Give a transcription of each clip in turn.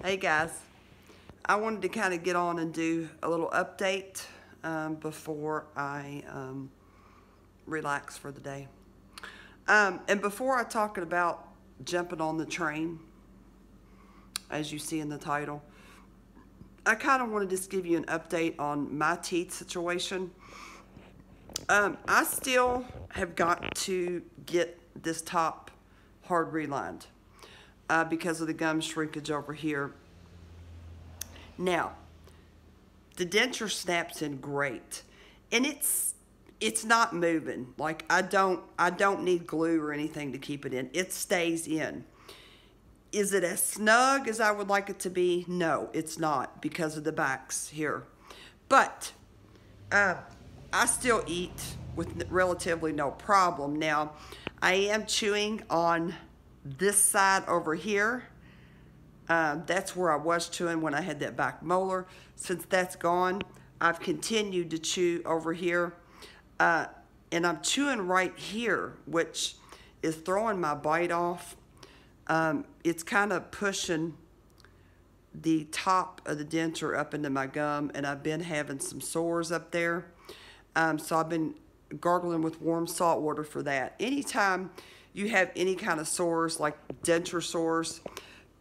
Hey guys, I wanted to kind of get on and do a little update before I relax for the day. And before I talk about jumping on the train, as you see in the title, I kind of want to just give you an update on my teeth situation. I still have got to get this top hard relined because of the gum shrinkage over here. Now, the denture snaps in great, and it's not moving. Like I don't need glue or anything to keep it in. It stays in. Is it as snug as I would like it to be? No, it's not because of the backs here. But uh, I still eat with relatively no problem. Now, I am chewing on this side over here. That's where I was chewing when I had that back molar. Since that's gone, I've continued to chew over here. And I'm chewing right here, which is throwing my bite off. It's kind of pushing the top of the denture up into my gum, and I've been having some sores up there. So I've been gargling with warm salt water for that. Anytime you have any kind of sores, like denture sores,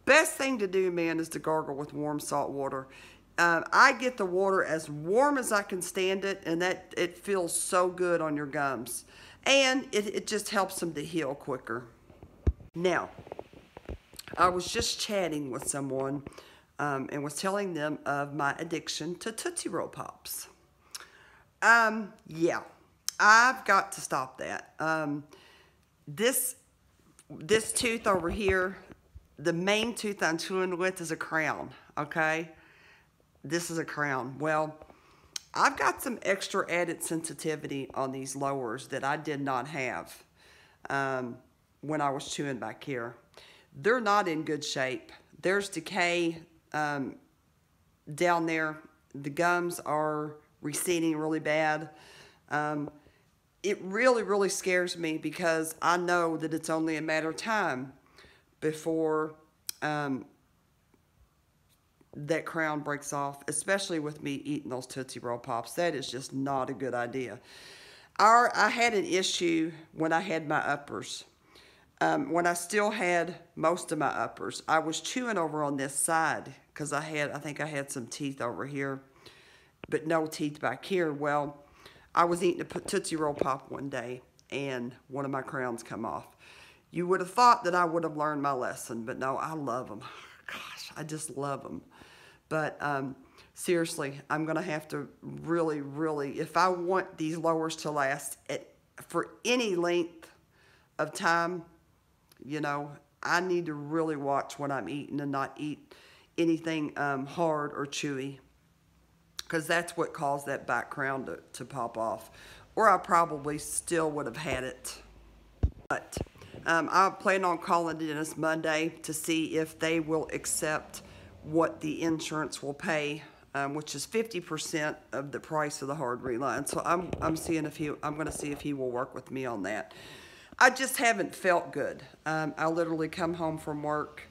best thing to do, man, is to gargle with warm salt water. I get the water as warm as I can stand it, and that it feels so good on your gums. And it just helps them to heal quicker. Now, I was just chatting with someone and was telling them of my addiction to Tootsie Roll Pops. Yeah, I've got to stop that. This tooth over here, the main tooth I'm chewing with is a crown, okay? This is a crown. Well, I've got some extra added sensitivity on these lowers that I did not have when I was chewing back here. They're not in good shape. There's decay down there. The gums are receding really bad. It really, really scares me because I know that it's only a matter of time before that crown breaks off, especially with me eating those Tootsie Roll Pops. That is just not a good idea. I had an issue when I had my uppers. When I still had most of my uppers, I was chewing over on this side because I think I had some teeth over here, but no teeth back here. Well, I was eating a Tootsie Roll Pop one day, and one of my crowns come off. You would have thought that I would have learned my lesson, but no, I love them. Gosh, I just love them. But seriously, I'm going to have to really, really, if I want these lowers to last for any length of time, you know, I need to really watch what I'm eating and not eat anything hard or chewy, because that's what caused that back crown to pop off. Or I probably still would have had it. But I plan on calling the dentist Monday to see if they will accept what the insurance will pay, which is 50% of the price of the hard reline. So I'm going to see if he will work with me on that. I just haven't felt good. I literally come home from work,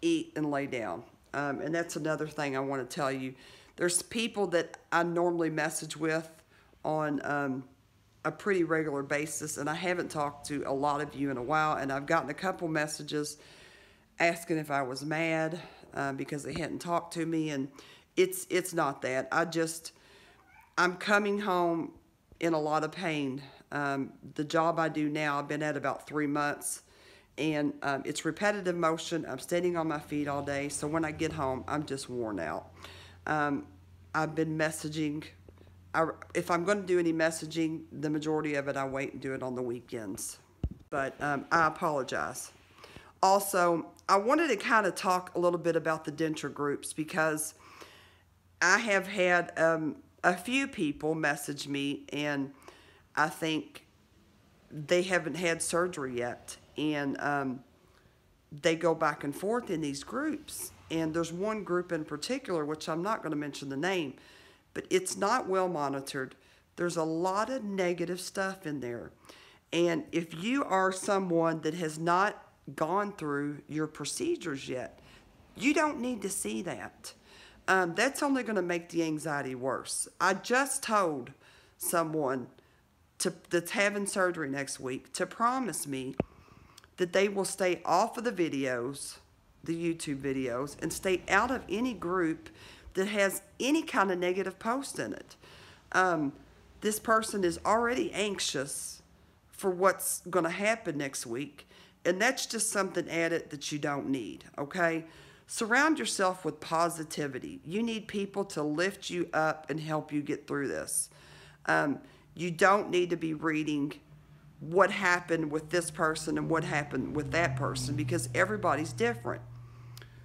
eat, and lay down. And that's another thing I want to tell you. There's people that I normally message with on a pretty regular basis, and I haven't talked to a lot of you in a while, and I've gotten a couple messages asking if I was mad because they hadn't talked to me, and it's not that. I'm coming home in a lot of pain. The job I do now, I've been at about 3 months, and it's repetitive motion. I'm standing on my feet all day, so when I get home, I'm just worn out. I've been messaging. If I'm going to do any messaging, the majority of it I wait and do it on the weekends. But I apologize. Also, I wanted to kind of talk a little bit about the denture groups, because I have had a few people message me, and I think they haven't had surgery yet, and they go back and forth in these groups. And there's one group in particular, which I'm not going to mention the name, but it's not well monitored. There's a lot of negative stuff in there. And if you are someone that has not gone through your procedures yet, You don't need to see that. That's only going to make the anxiety worse. I just told someone that's having surgery next week to promise me that they will stay off of the videos, the YouTube videos, and stay out of any group that has any kind of negative post in it. This person is already anxious for what's going to happen next week, and that's just something added that you don't need, okay? Surround yourself with positivity. You need people to lift you up and help you get through this. You don't need to be reading what happened with this person and what happened with that person, because everybody's different.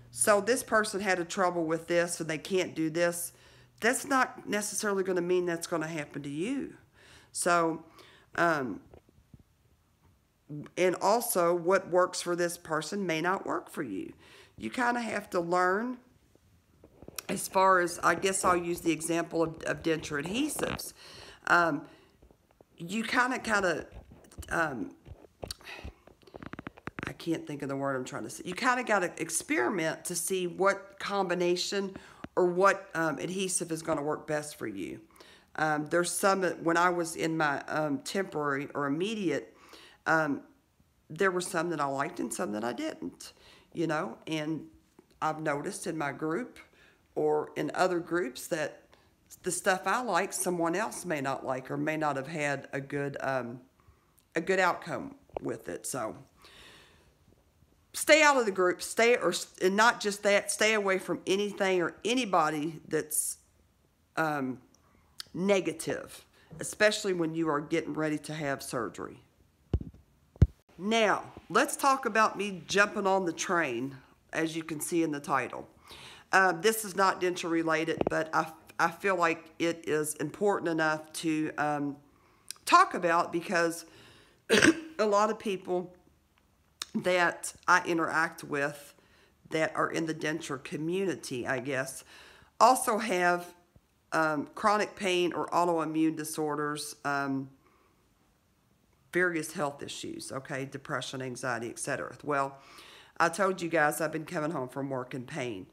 So this person had a trouble with this and they can't do this. That's not necessarily going to mean that's going to happen to you. So, and also what works for this person may not work for you. You kind of have to learn, as far as, I guess I'll use the example of denture adhesives. You kind of, I can't think of the word I'm trying to say. You kind of got to experiment to see what combination or what adhesive is going to work best for you. There's some, when I was in my temporary or immediate, there were some that I liked and some that I didn't, you know, and I've noticed in my group or in other groups that the stuff I like, someone else may not like or may not have had a good outcome with it. So stay out of the group, and not just that, stay away from anything or anybody that's negative, especially when you are getting ready to have surgery. Now, let's talk about me jumping on the train, as you can see in the title. This is not dental related, but I feel like it is important enough to talk about, because a lot of people that I interact with that are in the denture community, I guess, also have chronic pain or autoimmune disorders, various health issues, okay, depression, anxiety, etc. Well, I told you guys I've been coming home from work in pain.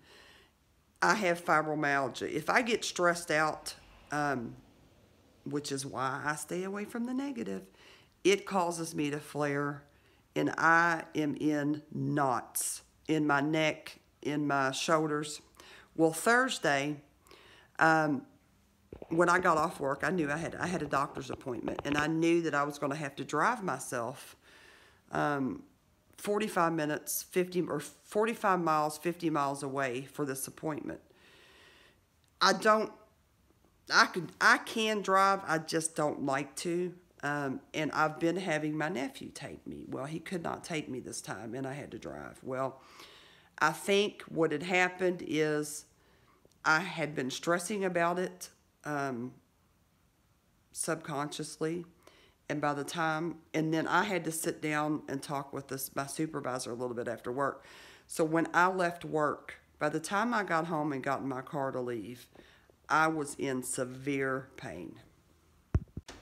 I have fibromyalgia. If I get stressed out, which is why I stay away from the negative, it causes me to flare, and I am in knots in my neck, in my shoulders. Well, Thursday, when I got off work, I knew I had a doctor's appointment, and I knew that I was going to have to drive myself 45 minutes, 45 miles, 50 miles away for this appointment. I can drive, I just don't like to. And I've been having my nephew take me. Well, he could not take me this time, and I had to drive. Well, I think what had happened is I had been stressing about it subconsciously, and by the time, and then I had to sit down and talk with my supervisor a little bit after work. So when I left work, by the time I got home and got in my car to leave, I was in severe pain.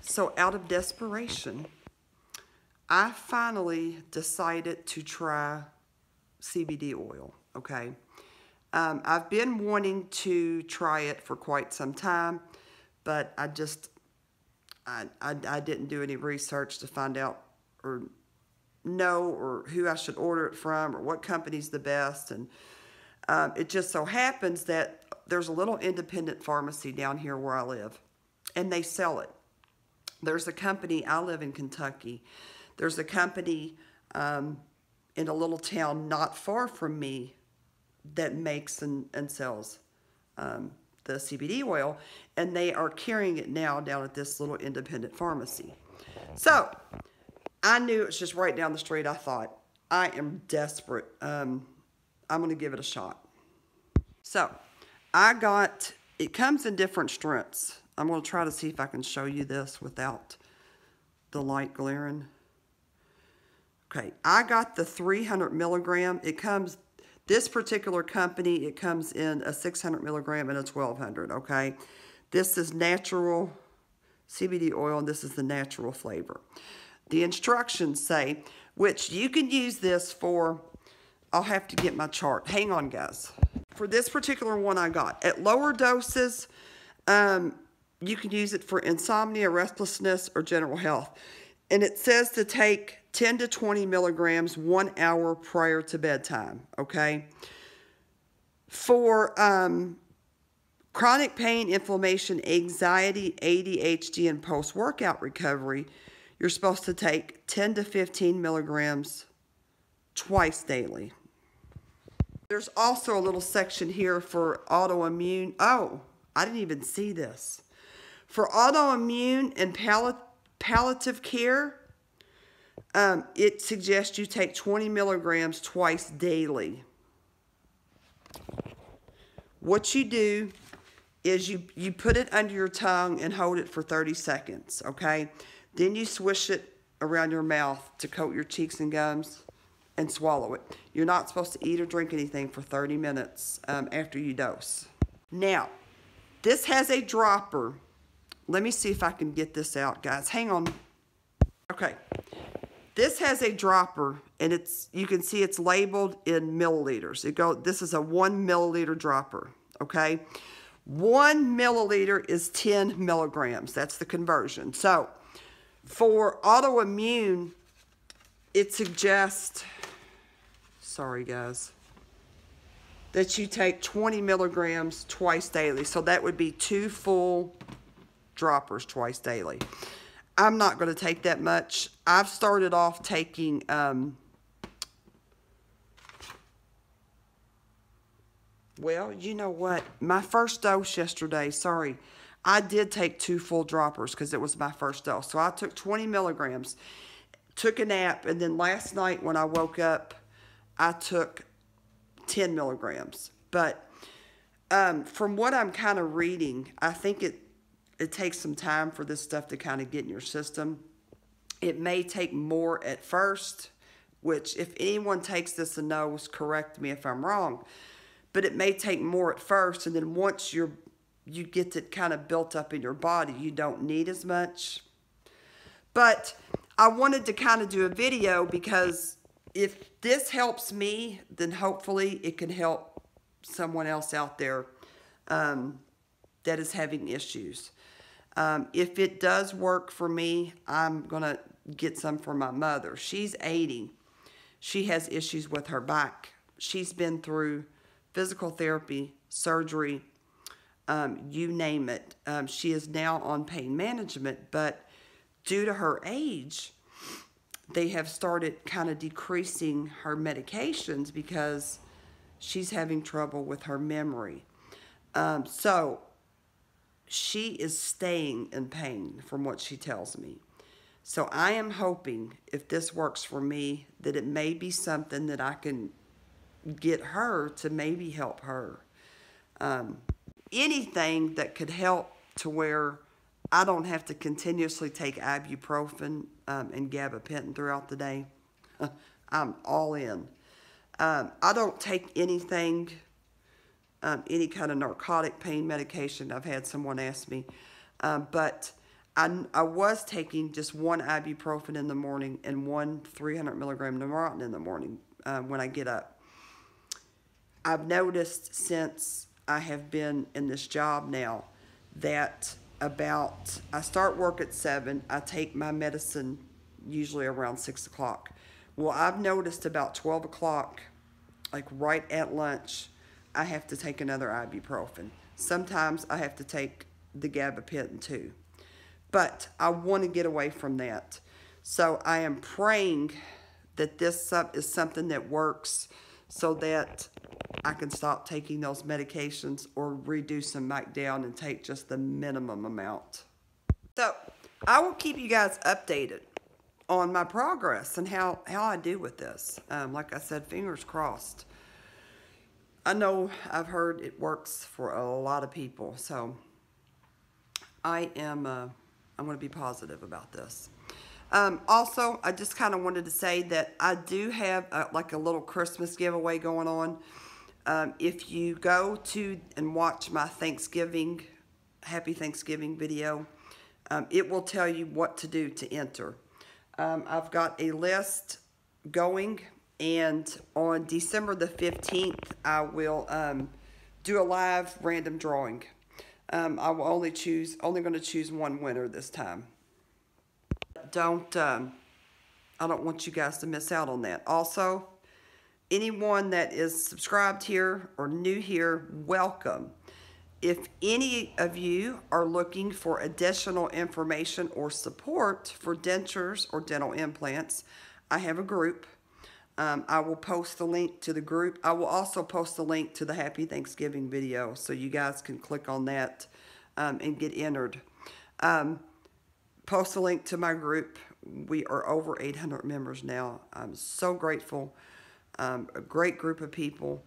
So out of desperation, I finally decided to try CBD oil, okay? I've been wanting to try it for quite some time, but I didn't do any research to find out or know or who I should order it from or what company's the best. And it just so happens that there's a little independent pharmacy down here where I live, and they sell it. There's a company, I live in Kentucky, there's a company in a little town not far from me that makes and sells the CBD oil, and they are carrying it now down at this little independent pharmacy. So I knew it was just right down the street. I thought, I am desperate. I'm going to give it a shot. So it comes in different strengths. I'm going to try to see if I can show you this without the light glaring. Okay, I got the 300 milligram. It comes, this particular company, it comes in a 600 milligram and a 1200, okay? This is natural CBD oil, and this is the natural flavor. The instructions say, which you can use this for I'll have to get my chart. Hang on, guys. For this particular one I got, at lower doses, you can use it for insomnia, restlessness, or general health. And it says to take 10 to 20 milligrams 1 hour prior to bedtime, okay? For chronic pain, inflammation, anxiety, ADHD, and post-workout recovery, you're supposed to take 10 to 15 milligrams twice daily. There's also a little section here for autoimmune. Oh, I didn't even see this. For autoimmune and palliative care, it suggests you take 20 milligrams twice daily. What you do is you put it under your tongue and hold it for 30 seconds, okay? Then you swish it around your mouth to coat your cheeks and gums and swallow it. You're not supposed to eat or drink anything for 30 minutes after you dose. Now, this has a dropper. Let me see if I can get this out, guys. Hang on. Okay. This has a dropper, and you can see it's labeled in milliliters. This is a 1 milliliter dropper, okay? 1 milliliter is 10 milligrams. That's the conversion. So, for autoimmune, it suggests, sorry guys, that you take 20 milligrams twice daily. So that would be 2 full droppers twice daily. I'm not going to take that much. I've started off taking well, you know what? My first dose yesterday, sorry, I did take 2 full droppers because it was my first dose. So I took 20 milligrams, took a nap, and then last night when I woke up, I took 10 milligrams. But from what I'm kind of reading, I think it takes some time for this stuff to kind of get in your system. It may take more at first, which if anyone takes this and knows, correct me if I'm wrong. But it may take more at first, and then once you get it kind of built up in your body, you don't need as much. But I wanted to kind of do a video because if this helps me, then hopefully it can help someone else out there that is having issues. If it does work for me, I'm going to get some for my mother. She's 80. She has issues with her back. She's been through physical therapy, surgery, you name it. She is now on pain management, but due to her age, they have started kind of decreasing her medications because she's having trouble with her memory. So she is staying in pain from what she tells me. So I am hoping, if this works for me, that it may be something that I can get her to maybe help her. Anything that could help to where I don't have to continuously take ibuprofen and gabapentin throughout the day. I'm all in. I don't take anything, any kind of narcotic pain medication. I've had someone ask me. But I was taking just 1 ibuprofen in the morning and 1 300 milligram Neurontin in the morning when I get up. I've noticed since I have been in this job now that I start work at 7, I take my medicine usually around 6 o'clock. Well, I've noticed about 12 o'clock, like right at lunch, I have to take another ibuprofen. Sometimes I have to take the gabapentin too. But I want to get away from that. So I am praying that this is something that works so that I can stop taking those medications or reduce them back down and take just the minimum amount. So I will keep you guys updated on my progress and how I do with this. Like I said, fingers crossed. I know I've heard it works for a lot of people, so I'm going to be positive about this. Also, I just kind of wanted to say that I do have like a little Christmas giveaway going on. If you go to and watch my Happy Thanksgiving video, it will tell you what to do to enter. I've got a list going, And on December the 15th, I will do a live random drawing. I will only going to choose one winner this time. I don't want you guys to miss out on that. Also, anyone that is subscribed here or new here, welcome. If any of you are looking for additional information or support for dentures or dental implants, I have a group. I will post the link to the group. I will also post the link to the Happy Thanksgiving video so you guys can click on that and get entered. Post a link to my group. We are over 800 members now. I'm so grateful. A great group of people.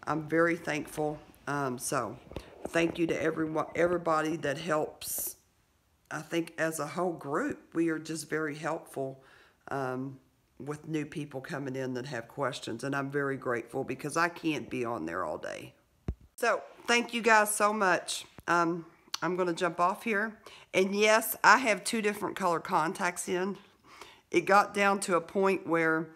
I'm very thankful. So thank you to everybody that helps. I think as a whole group, we are just very helpful with new people coming in that have questions. And I'm very grateful because I can't be on there all day. So thank you guys so much. I'm going to jump off here. And yes, I have 2 different color contacts in. It got down to a point where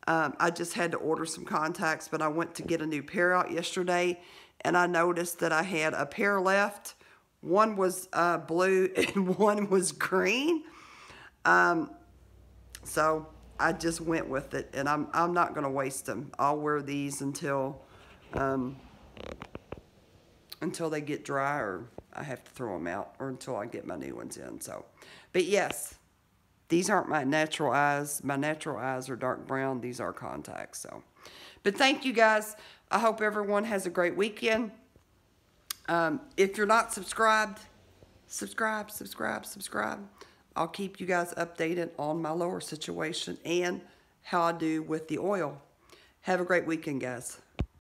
I just had to order some contacts, but I went to get a new pair out yesterday, and I noticed that I had a pair left. One was blue and one was green. So I just went with it, and I'm not going to waste them. I'll wear these until they get dry, or I have to throw them out, or until I get my new ones in. So, but yes, these aren't my natural eyes. My natural eyes are dark brown. These are contacts. So, but thank you guys. I hope everyone has a great weekend. If you're not subscribed, subscribe. I'll keep you guys updated on my lower situation and how I do with the oil. Have a great weekend, guys.